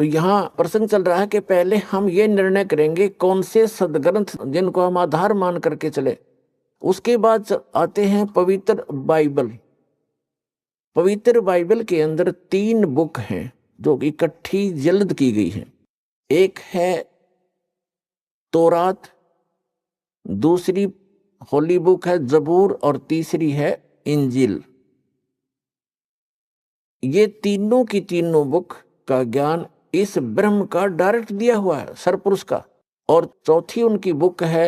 तो यहाँ प्रसंग चल रहा है कि पहले हम ये निर्णय करेंगे कौन से सदग्रंथ जिनको हम आधार मान करके चले। उसके बाद आते हैं पवित्र बाइबल। पवित्र बाइबल के अंदर 3 बुक हैं जो इकट्ठी जल्द की गई हैं। एक है तौरात, दूसरी होली बुक है जबूर और तीसरी है इंजील। ये तीनों की तीनों बुक का ज्ञान इस ब्रह्म का डायरेक्ट दिया हुआ है, सरपुरुष का। और चौथी उनकी बुक है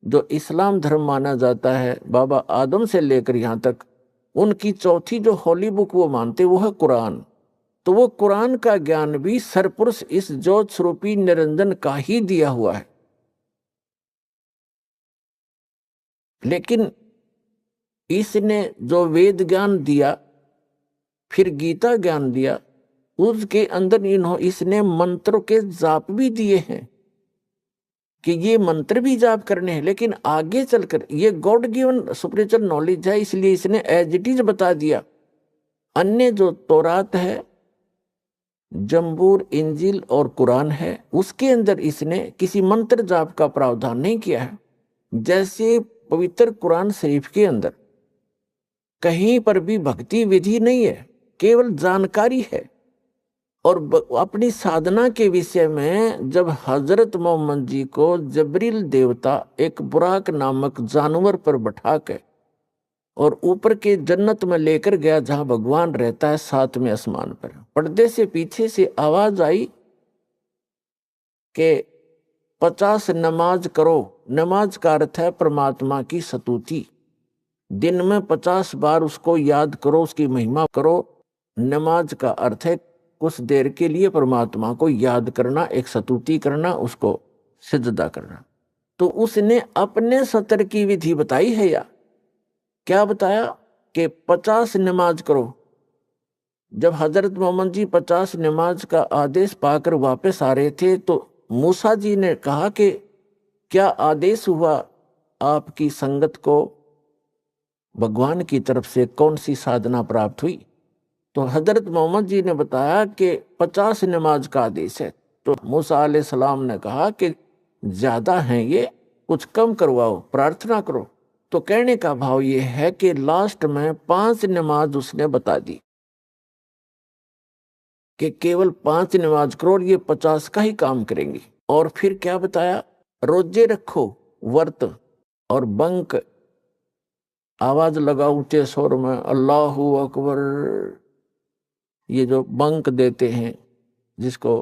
जो इस्लाम धर्म माना जाता है, बाबा आदम से लेकर यहाँ तक उनकी चौथी जो होली बुक वो मानते वो है कुरान। तो वो कुरान का ज्ञान भी सरपुरुष इस ज्योत स्वरूपी निरंजन का ही दिया हुआ है। लेकिन इसने जो वेद ज्ञान दिया, फिर गीता ज्ञान दिया, उसके अंदर इसने मंत्रों के जाप भी दिए हैं कि ये मंत्र भी जाप करने हैं। लेकिन आगे चलकर ये गॉड गिवन सुपरिचुअल नॉलेज है, इसलिए इसने एज इट इज बता दिया। अन्य जो तौरात है, जंबूर, इंजील और कुरान है, उसके अंदर इसने किसी मंत्र जाप का प्रावधान नहीं किया है। जैसे पवित्र कुरान शरीफ के अंदर कहीं पर भी भक्ति विधि नहीं है, केवल जानकारी है। और अपनी साधना के विषय में जब हजरत मोहम्मद जी को जबरील देवता एक बुराक नामक जानवर पर बैठा के और ऊपर के जन्नत में लेकर गया जहां भगवान रहता है 7वें आसमान पर, पर्दे से पीछे से आवाज आई कि 50 नमाज करो। नमाज का अर्थ है परमात्मा की स्तुति। दिन में 50 बार उसको याद करो, उसकी महिमा करो। नमाज का अर्थ है कुछ देर के लिए परमात्मा को याद करना, एक स्तुति करना, उसको सिजदा करना। तो उसने अपने सतर की विधि बताई है या क्या बताया कि 50 नमाज करो। जब हजरत मोहम्मद जी 50 नमाज का आदेश पाकर वापस आ रहे थे तो मूसा जी ने कहा कि क्या आदेश हुआ आपकी संगत को, भगवान की तरफ से कौन सी साधना प्राप्त हुई। तो हजरत मोहम्मद जी ने बताया कि 50 नमाज का आदेश है। तो मूसा अलैहिस्सलाम ने कहा कि ज्यादा हैं ये, कुछ कम करवाओ, प्रार्थना करो। तो कहने का भाव ये है कि लास्ट में 5 नमाज उसने बता दी कि केवल 5 नमाज करो और ये 50 का ही काम करेंगे। और फिर क्या बताया, रोजे रखो, व्रत और बंक, आवाज लगा ऊंचे स्वर में अल्लाहू अकबर, ये जो बंक देते हैं जिसको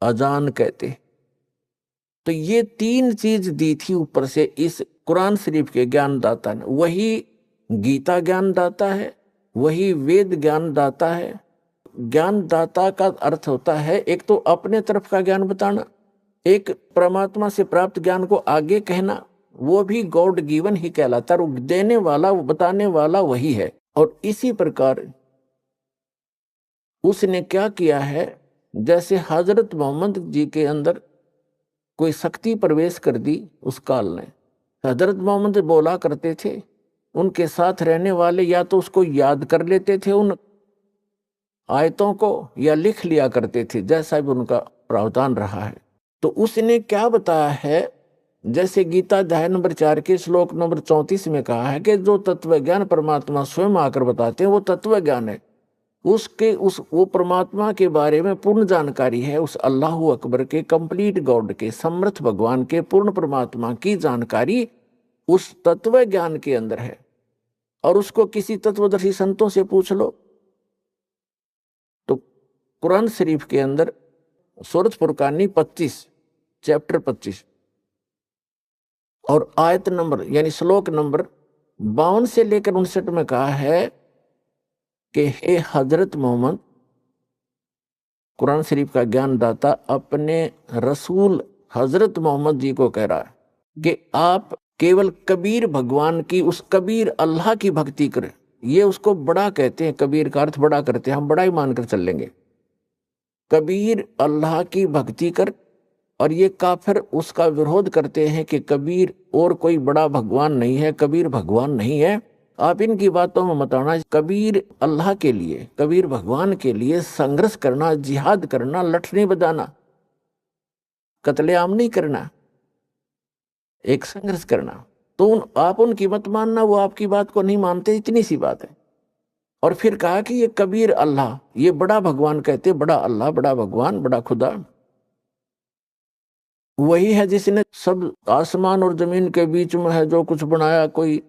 अजान कहते हैं। तो ये 3 चीज दी थी ऊपर से इस कुरान शरीफ के ज्ञानदाता ने। वही गीता ज्ञानदाता है, वही वेद ज्ञानदाता है। ज्ञानदाता का अर्थ होता है एक तो अपने तरफ का ज्ञान बताना, एक परमात्मा से प्राप्त ज्ञान को आगे कहना, वो भी गॉड गिवन ही कहलाता है। देने वाला, बताने वाला वही है। और इसी प्रकार उसने क्या किया है, जैसे हजरत मोहम्मद जी के अंदर कोई शक्ति प्रवेश कर दी उस काल ने। हजरत मोहम्मद बोला करते थे, उनके साथ रहने वाले या तो उसको याद कर लेते थे उन आयतों को, या लिख लिया करते थे, जैसा भी उनका प्रावधान रहा है। तो उसने क्या बताया है, जैसे गीता अध्याय नंबर 4 के श्लोक नंबर 34 में कहा है कि जो तत्व ज्ञान परमात्मा स्वयं आकर बताते हैं वो तत्व ज्ञान है। वो परमात्मा के बारे में पूर्ण जानकारी है, उस अल्लाहू अकबर के, कंप्लीट गॉड के, समर्थ भगवान के, पूर्ण परमात्मा की जानकारी उस तत्व ज्ञान के अंदर है। और उसको किसी तत्वदर्शी संतों से पूछ लो तो कुरान शरीफ के अंदर सूरत फुरकानी 25 चैप्टर 25 और आयत नंबर यानी श्लोक नंबर 52 से लेकर 59 में कहा है कि हे हजरत मोहम्मद, कुरान शरीफ का ज्ञानदाता अपने रसूल हजरत मोहम्मद जी को कह रहा है कि आप केवल कबीर भगवान की, उस कबीर अल्लाह की भक्ति करें। ये उसको बड़ा कहते हैं, कबीर का अर्थ बड़ा करते हैं, हम बड़ा ही मानकर चल लेंगे। कबीर अल्लाह की भक्ति कर। और ये काफिर उसका विरोध करते हैं कि कबीर और कोई बड़ा भगवान नहीं है, कबीर भगवान नहीं है। आप इनकी बातों में मत आना। कबीर अल्लाह के लिए, कबीर भगवान के लिए संघर्ष करना, जिहाद करना, लठ नहीं बजाना, कत्लेआम नहीं करना, एक संघर्ष करना। तो आप उनकी मत मानना, वो आपकी बात को नहीं मानते, इतनी सी बात है। और फिर कहा कि ये कबीर अल्लाह, ये बड़ा भगवान कहते, बड़ा अल्लाह, बड़ा भगवान, बड़ा खुदा वही है जिसने सब आसमान और जमीन के बीच में है जो कुछ बनाया। कोई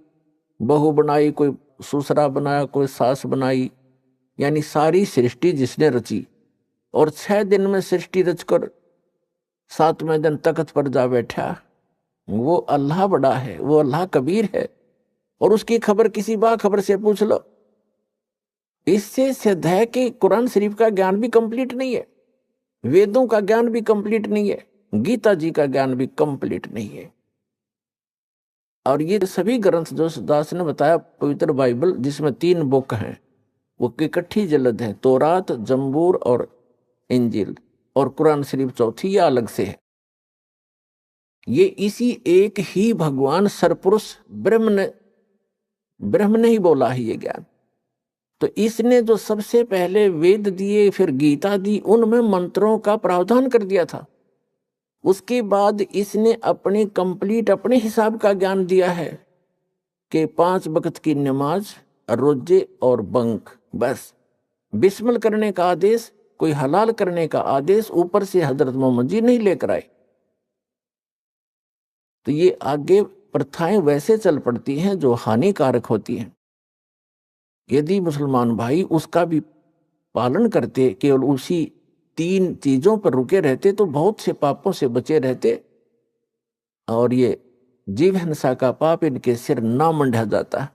बहू बनाई, कोई ससुरा बनाया, कोई सास बनाई, यानी सारी सृष्टि जिसने रची। और 6 दिन में सृष्टि रचकर 7वें दिन तख्त पर जा बैठा, वो अल्लाह बड़ा है, वो अल्लाह कबीर है। और उसकी खबर किसी बाखबर से पूछ लो। इससे सिद्ध है कि कुरान शरीफ का ज्ञान भी कंप्लीट नहीं है, वेदों का ज्ञान भी कंप्लीट नहीं है, गीता जी का ज्ञान भी कंप्लीट नहीं है। और ये सभी ग्रंथ जो दास ने बताया, पवित्र बाइबल जिसमें 3 बुक हैं, वो इकट्ठी जल्द है, तौरात, जंबूर और इंजील, और कुरान शरीफ चौथी या अलग से है। ये इसी एक ही भगवान सरपुरुष ब्रह्म ने ही बोला है ये ज्ञान। तो इसने जो सबसे पहले वेद दिए, फिर गीता दी, उनमें मंत्रों का प्रावधान कर दिया था। उसके बाद इसने अपने कंप्लीट अपने हिसाब का ज्ञान दिया है कि 5 वक्त की नमाज, रोजे और बंक, बस बिस्मिल करने का आदेश, कोई हलाल करने का आदेश ऊपर से हजरत मोहम्मद जी नहीं लेकर आए। तो ये आगे प्रथाएं वैसे चल पड़ती हैं जो हानिकारक होती हैं। यदि मुसलमान भाई उसका भी पालन करते, केवल उसी 3 चीजों पर रुके रहते, तो बहुत से पापों से बचे रहते और ये जीव हिंसा का पाप इनके सिर ना मंडा जाता।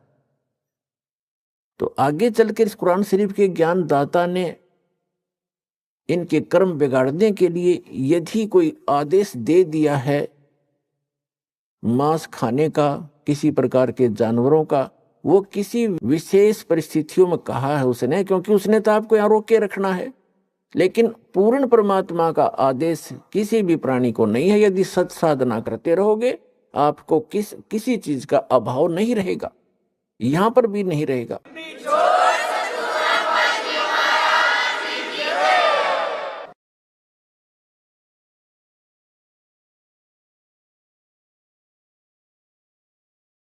तो आगे चलकर इस कुरान शरीफ के ज्ञान दाता ने इनके कर्म बिगाड़ने के लिए यदि कोई आदेश दे दिया है मांस खाने का, किसी प्रकार के जानवरों का, वो किसी विशेष परिस्थितियों में कहा है उसने, क्योंकि उसने तो आपको यहाँ रोक के रखना है। लेकिन पूर्ण परमात्मा का आदेश किसी भी प्राणी को नहीं है। यदि सत साधना करते रहोगे, आपको किसी चीज का अभाव नहीं रहेगा, यहां पर भी नहीं रहेगा।